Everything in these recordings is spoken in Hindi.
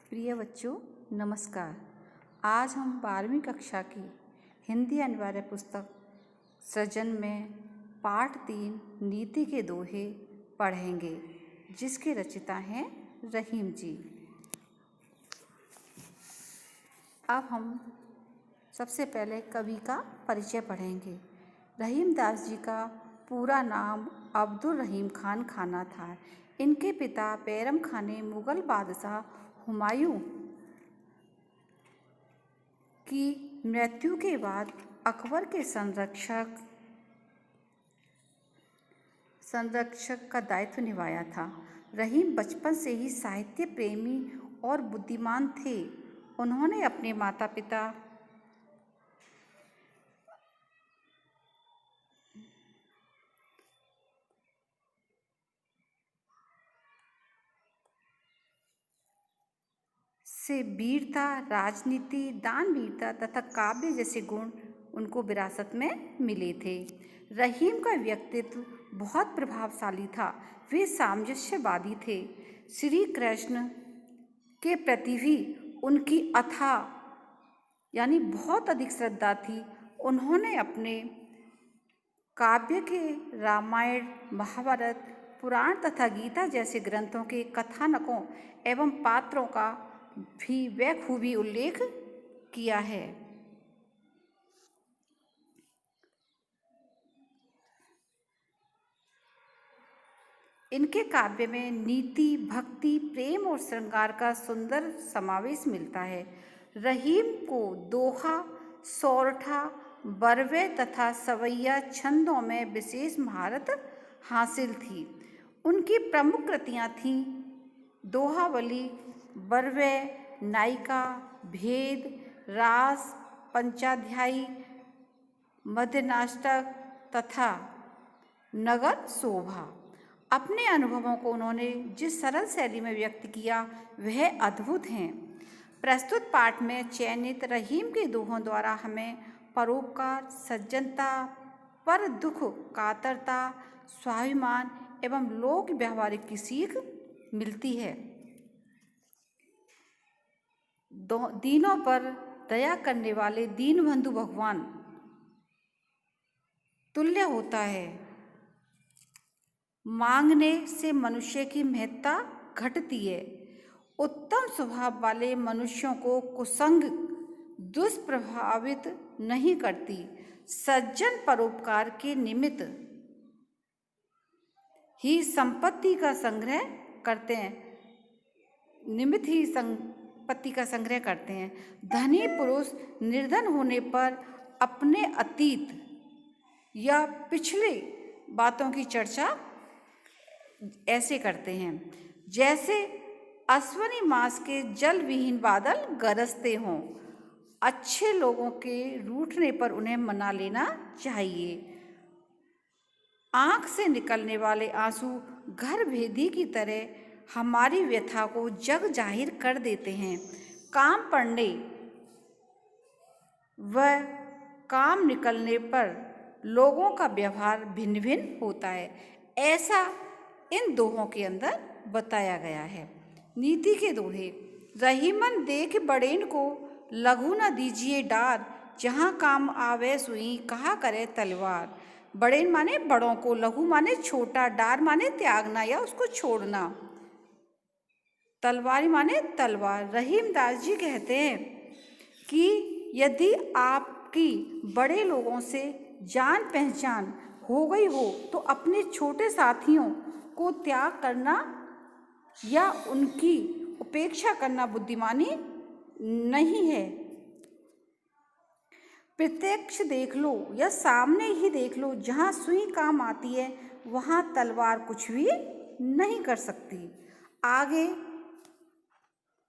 प्रिय बच्चों, नमस्कार। आज हम 12वीं कक्षा की हिंदी अनिवार्य पुस्तक सृजन में पाठ 3 नीति के दोहे पढ़ेंगे, जिसके रचिता हैं रहीम जी। अब हम सबसे पहले कवि का परिचय पढ़ेंगे। रहीम दास जी का पूरा नाम अब्दुल रहीम खान खाना था। इनके पिता बैरम खान ने मुग़ल बादशाह हुमायूं की मृत्यु के बाद अकबर के संरक्षक का दायित्व निभाया था। रहीम बचपन से ही साहित्य प्रेमी और बुद्धिमान थे। उन्होंने अपने माता पिता से वीरता, राजनीति, दानवीरता तथा काव्य जैसे गुण उनको विरासत में मिले थे। रहीम का व्यक्तित्व बहुत प्रभावशाली था। वे सामंजस्यवादी थे। श्री कृष्ण के प्रति भी उनकी अथाह यानी बहुत अधिक श्रद्धा थी। उन्होंने अपने काव्य के रामायण, महाभारत, पुराण तथा गीता जैसे ग्रंथों के कथानकों एवं पात्रों का भी बखूबी उल्लेख किया है। इनके काव्य में नीति, भक्ति, प्रेम और श्रृंगार का सुंदर समावेश मिलता है। रहीम को दोहा, सोरठा, बरवे तथा सवैया छंदों में विशेष महारत हासिल थी। उनकी प्रमुख कृतियाँ थीं दोहावली, बरवे, नायिका, भेद, रास, पंचाध्यायी, मध्यनाष्टक तथा नगर शोभा। अपने अनुभवों को उन्होंने जिस सरल शैली में व्यक्त किया वह अद्भुत हैं। प्रस्तुत पाठ में चयनित रहीम के दोहों द्वारा हमें परोपकार, सज्जनता, पर दुख कातरता, स्वाभिमान एवं लोक व्यवहारिक की सीख मिलती है। दीनों पर दया करने वाले दीनबंधु भगवान तुल्य होता है। मांगने से मनुष्य की महत्ता घटती है। उत्तम स्वभाव वाले मनुष्यों को कुसंग दुष्प्रभावित नहीं करती। सज्जन परोपकार के निमित्त ही संपत्ति का संग्रह करते हैं। धनी पुरुष निर्धन होने पर अपने अतीत या पिछले बातों की चर्चा ऐसे करते हैं जैसे अश्विनी मास के जल विहीन बादल गरजते हों। अच्छे लोगों के रूठने पर उन्हें मना लेना चाहिए। आँख से निकलने वाले आंसू घर भेदी की तरह हमारी व्यथा को जग जाहिर कर देते हैं। काम पड़ने व काम निकलने पर लोगों का व्यवहार भिन्न भिन्न होता है। ऐसा इन दोहों के अंदर बताया गया है। नीति के दोहे। रहीमन देख बड़ेन को लघु न दीजिए डार, जहाँ काम आवे सुई कहा करे तलवार। बड़ेन माने बड़ों को, लघु माने छोटा, डार माने त्यागना या उसको छोड़ना, तलवार माने तलवार। रहीम दास जी कहते हैं कि यदि आपकी बड़े लोगों से जान पहचान हो गई हो तो अपने छोटे साथियों को त्याग करना या उनकी उपेक्षा करना बुद्धिमानी नहीं है। प्रत्यक्ष देख लो या सामने ही देख लो, जहाँ सुई काम आती है वहाँ तलवार कुछ भी नहीं कर सकती। आगे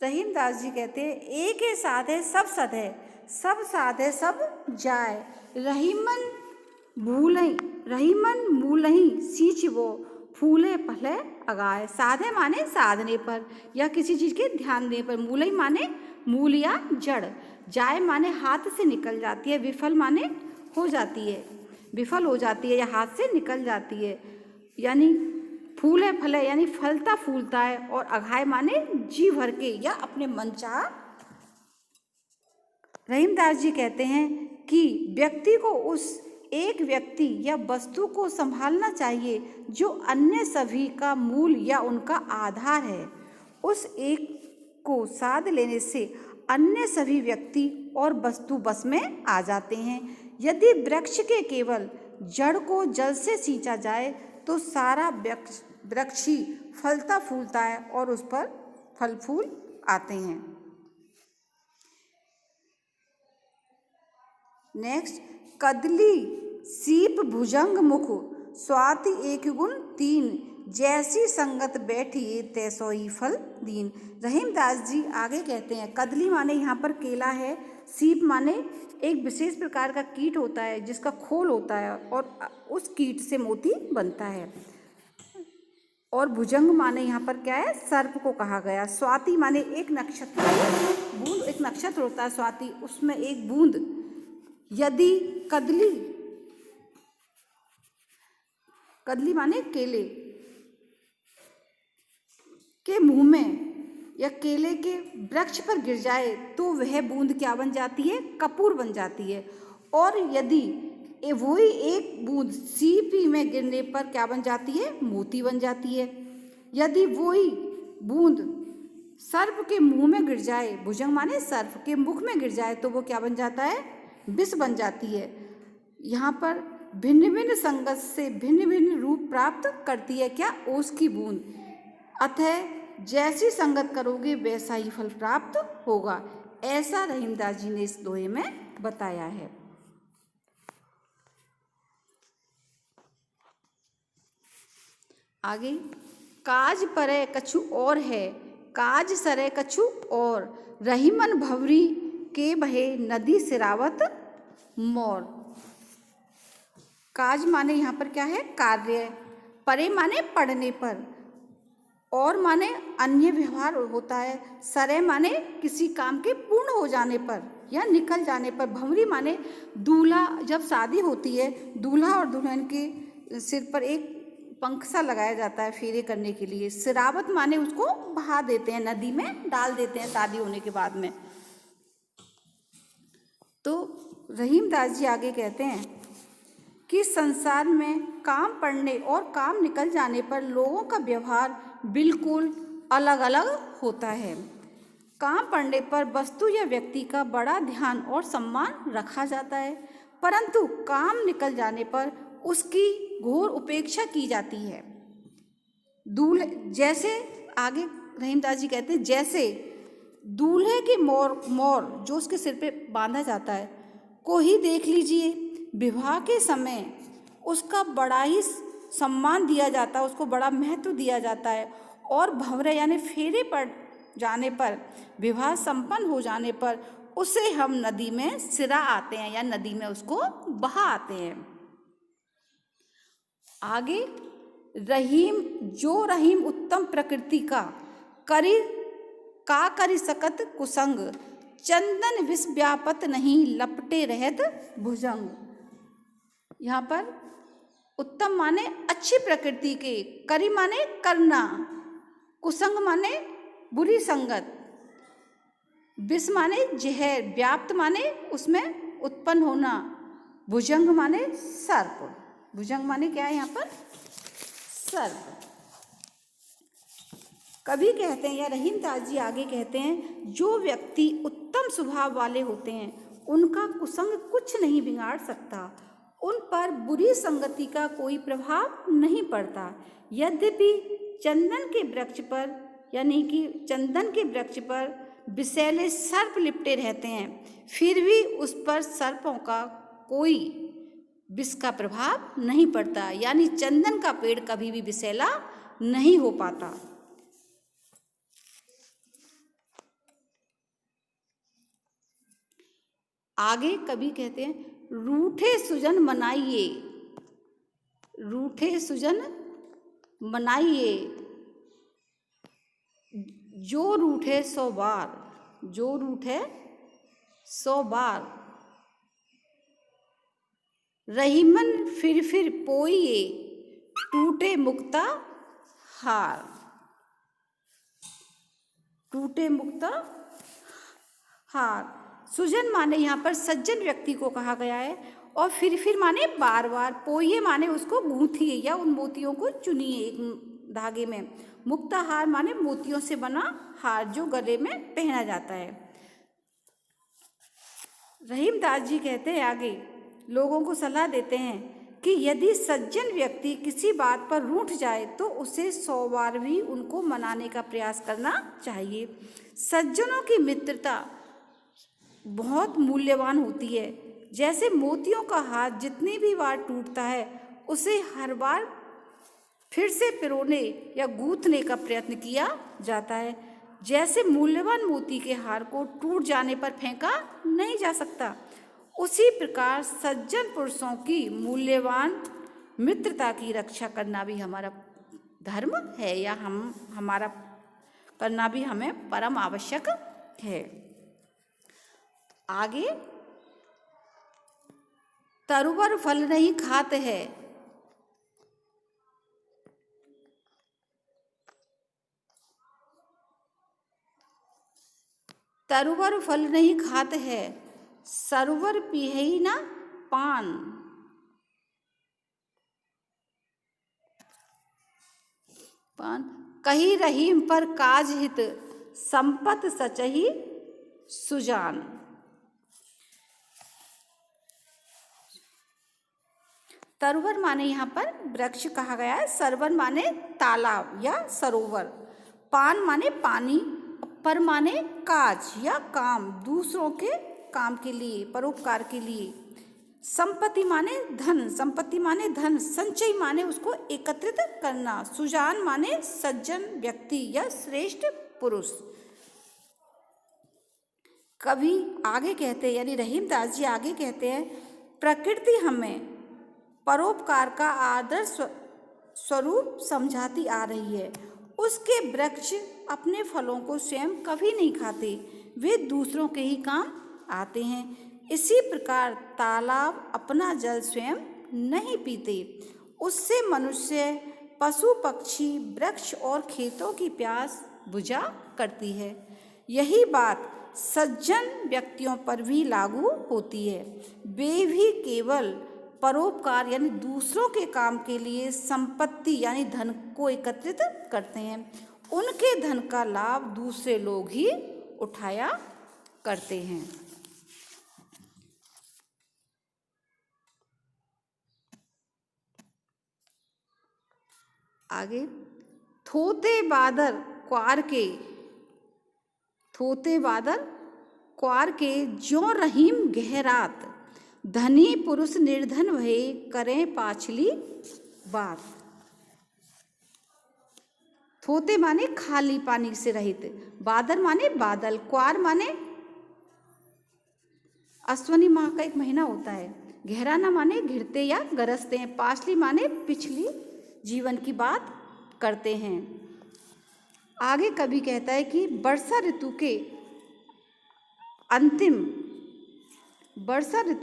रहीम दास जी कहते हैं, एक ही साध है सब सद है, सब साध है सब जाए। रहीमन मूलही सींच वो, फूले फले अगाए। साधे माने साधने पर या किसी चीज़ के ध्यान देने पर। मूलही माने मूल या जड़। जाए माने हाथ से निकल जाती है। विफल माने हो जाती है, विफल हो जाती है या हाथ से निकल जाती है। यानी फूले फले यानी फलता फूलता है, और अघाय माने जी भर के या अपने मनचाहा। रहीमदास जी कहते हैं कि व्यक्ति को उस एक व्यक्ति या वस्तु को संभालना चाहिए जो अन्य सभी का मूल या उनका आधार है। उस एक को साध लेने से अन्य सभी व्यक्ति और वस्तु बस में आ जाते हैं। यदि वृक्ष के केवल जड़ को जल से सींचा जाए तो सारा वृक्ष ही फलता फूलता है और उस पर फल फूल आते हैं। नेक्स्ट, कदली सीप भुजंग मुख स्वाति एक गुण तीन, जैसी संगत बैठी तैसोई फल दीन। रहीमदास जी आगे कहते हैं, कदली माने यहाँ पर केला है, सीप माने एक विशेष प्रकार का कीट होता है जिसका खोल होता है और उस कीट से मोती बनता है, और भुजंग माने यहाँ पर क्या है, सर्प को कहा गया। स्वाति माने एक नक्षत्र बूंद, एक नक्षत्र होता है स्वाति, उसमें एक बूंद। यदि कदली, कदली माने केले के मुंह में या केले के वृक्ष पर गिर जाए तो वह बूंद क्या बन जाती है, कपूर बन जाती है। और यदि वही एक बूंद सीपी में गिरने पर क्या बन जाती है, मोती बन जाती है। यदि वही बूंद सर्प के मुंह में गिर जाए, भुजंग माने सर्प के मुख में गिर जाए, तो वो क्या बन जाता है, विष बन जाती है। यहाँ पर भिन्न भिन्न संगत से भिन्न भिन्न रूप प्राप्त करती है क्या, ओस की बूंद। अतः जैसी संगत करोगे वैसा ही फल प्राप्त होगा, ऐसा रहीमदास जी ने इस दोहे में बताया है। आगे, काज परे कछु और है, काज सरे कछु और, रहीमन भवरी के बहे नदी सिरावत मोर। काज माने यहाँ पर क्या है, कार्य, परे माने पढ़ने पर, और माने अन्य व्यवहार होता है, सरे माने किसी काम के पूर्ण हो जाने पर या निकल जाने पर, भंवरी माने दूल्हा, जब शादी होती है दूल्हा और दुल्हन के सिर पर एक पंख सा लगाया जाता है फेरे करने के लिए। सिरावत माने उसको बहा देते हैं, नदी में डाल देते हैं शादी होने के बाद में। तो रहीमदास जी आगे कहते हैं कि संसार में काम पड़ने और काम निकल जाने पर लोगों का व्यवहार बिल्कुल अलग अलग होता है। काम पड़ने पर वस्तु या व्यक्ति का बड़ा ध्यान और सम्मान रखा जाता है, परंतु काम निकल जाने पर उसकी घोर उपेक्षा की जाती है। जैसे आगे रहीमदास जी कहते हैं, जैसे दूल्हे के मोर जो उसके सिर पे बांधा जाता है को ही देख लीजिए, विवाह के समय उसका बड़ा ही सम्मान दिया जाता है, उसको बड़ा महत्व दिया जाता है। और भंवरे यानी फेरे पड़ जाने पर, विवाह संपन्न हो जाने पर उसे हम नदी में सिरा आते हैं या नदी में उसको बहा आते हैं। आगे, रहीम उत्तम प्रकृति का करी सकत कुसंग, चंदन विष व्यापत नहीं लपटे रहत भुजंग। यहाँ पर उत्तम माने अच्छी प्रकृति के, करी माने करना, कुसंग माने बुरी संगत, विष माने जहर, व्याप्त माने उसमें उत्पन्न होना, भुजंग माने सर्प। भुजंग माने क्या है यहाँ पर, सर्प। कभी कहते हैं या रहीमदास जी आगे कहते हैं, जो व्यक्ति उत्तम स्वभाव वाले होते हैं उनका कुसंग कुछ नहीं बिगाड़ सकता, उन पर बुरी संगति का कोई प्रभाव नहीं पड़ता। यद्यपि चंदन के वृक्ष पर यानी कि चंदन के वृक्ष पर विषैले सर्प लिपटे रहते हैं, फिर भी उस पर सर्पों का कोई विष का प्रभाव नहीं पड़ता, यानी चंदन का पेड़ कभी भी विषैला नहीं हो पाता। आगे कवि कहते हैं, रूठे सुजन मनाइए, रूठे सुजन मनाइए, जो रूठे 100 बार, जो रूठे 100 बार, रहीमन फिर पोइए, टूटे मुक्ता हार, टूटे मुक्ता हार। सुजन माने यहाँ पर सज्जन व्यक्ति को कहा गया है, और फिर माने बार बार, पोइए माने उसको गूंथिए या उन मोतियों को चुनिए एक धागे में। मुक्ता हार माने मोतियों से बना हार जो गले में पहना जाता है। रहीमदास जी कहते हैं आगे, लोगों को सलाह देते हैं कि यदि सज्जन व्यक्ति किसी बात पर रूठ जाए तो उसे 100 बार भी उनको मनाने का प्रयास करना चाहिए। सज्जनों की मित्रता बहुत मूल्यवान होती है। जैसे मोतियों का हार जितनी भी बार टूटता है उसे हर बार फिर से पिरोने या गूंथने का प्रयत्न किया जाता है। जैसे मूल्यवान मोती के हार को टूट जाने पर फेंका नहीं जा सकता, उसी प्रकार सज्जन पुरुषों की मूल्यवान मित्रता की रक्षा करना भी हमारा धर्म है, या हमारा करना भी हमें परम आवश्यक है। आगे, तरुवर फल नहीं खात है। तरुवर फल नहीं खात है, सरोवर पिहई ना पान। कही रहीम पर काज हित, संपत सचही सुजान। तरुवर माने यहाँ पर वृक्ष कहा गया है, सरोवर माने तालाब या सरोवर, पान माने पानी, पर माने काज या काम, दूसरों के काम के लिए, परोपकार के लिए। संपत्ति माने धन, संपत्ति माने धन, संचय माने उसको एकत्रित करना। सुजान माने सज्जन व्यक्ति या श्रेष्ठ पुरुष। कवि आगे कहते हैं, यानी रहीमदास जी आगे कहते हैं, प्रकृति हमें परोपकार का आदर्श स्वरूप समझाती आ रही है। उसके वृक्ष अपने फलों को स्वयं कभी नहीं खाते, वे दूसरों के ही काम आते हैं। इसी प्रकार तालाब अपना जल स्वयं नहीं पीते, उससे मनुष्य, पशु पक्षी, वृक्ष और खेतों की प्यास बुझा करती है। यही बात सज्जन व्यक्तियों पर भी लागू होती है। वे भी केवल परोपकार यानी दूसरों के काम के लिए संपत्ति यानी धन को एकत्रित करते हैं। उनके धन का लाभ दूसरे लोग ही उठाया करते हैं। आगे, थोते बादर क्वार के ज्यों रहीम गहरात, धनी पुरुष निर्धन भये करें पाछली बात। थोते माने खाली, पानी से रहित, बादर माने बादल, क्वार माने अश्वनी माह का एक महीना होता है, गहराना माने घिरते या गरजते हैं, पाछली माने पिछली जीवन की बात करते हैं। आगे कवि कहता है कि वर्षा ऋतु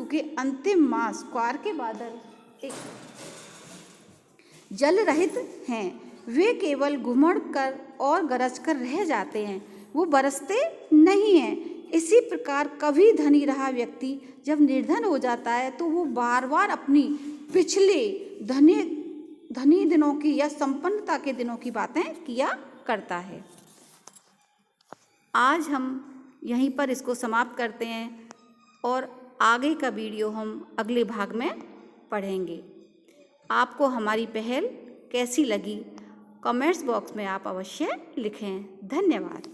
के अंतिम मास क्वार के बादल एक जल रहित हैं। वे केवल घुमड़ कर और गरज कर रह जाते हैं, वो बरसते नहीं हैं। इसी प्रकार कभी धनी रहा व्यक्ति जब निर्धन हो जाता है तो वो बार बार अपनी पिछले धनी दिनों की या संपन्नता के दिनों की बातें किया करता है। आज हम यहीं पर इसको समाप्त करते हैं और आगे का वीडियो हम अगले भाग में पढ़ेंगे। आपको हमारी पहल कैसी लगी, कमेंट्स बॉक्स में आप अवश्य लिखें। धन्यवाद।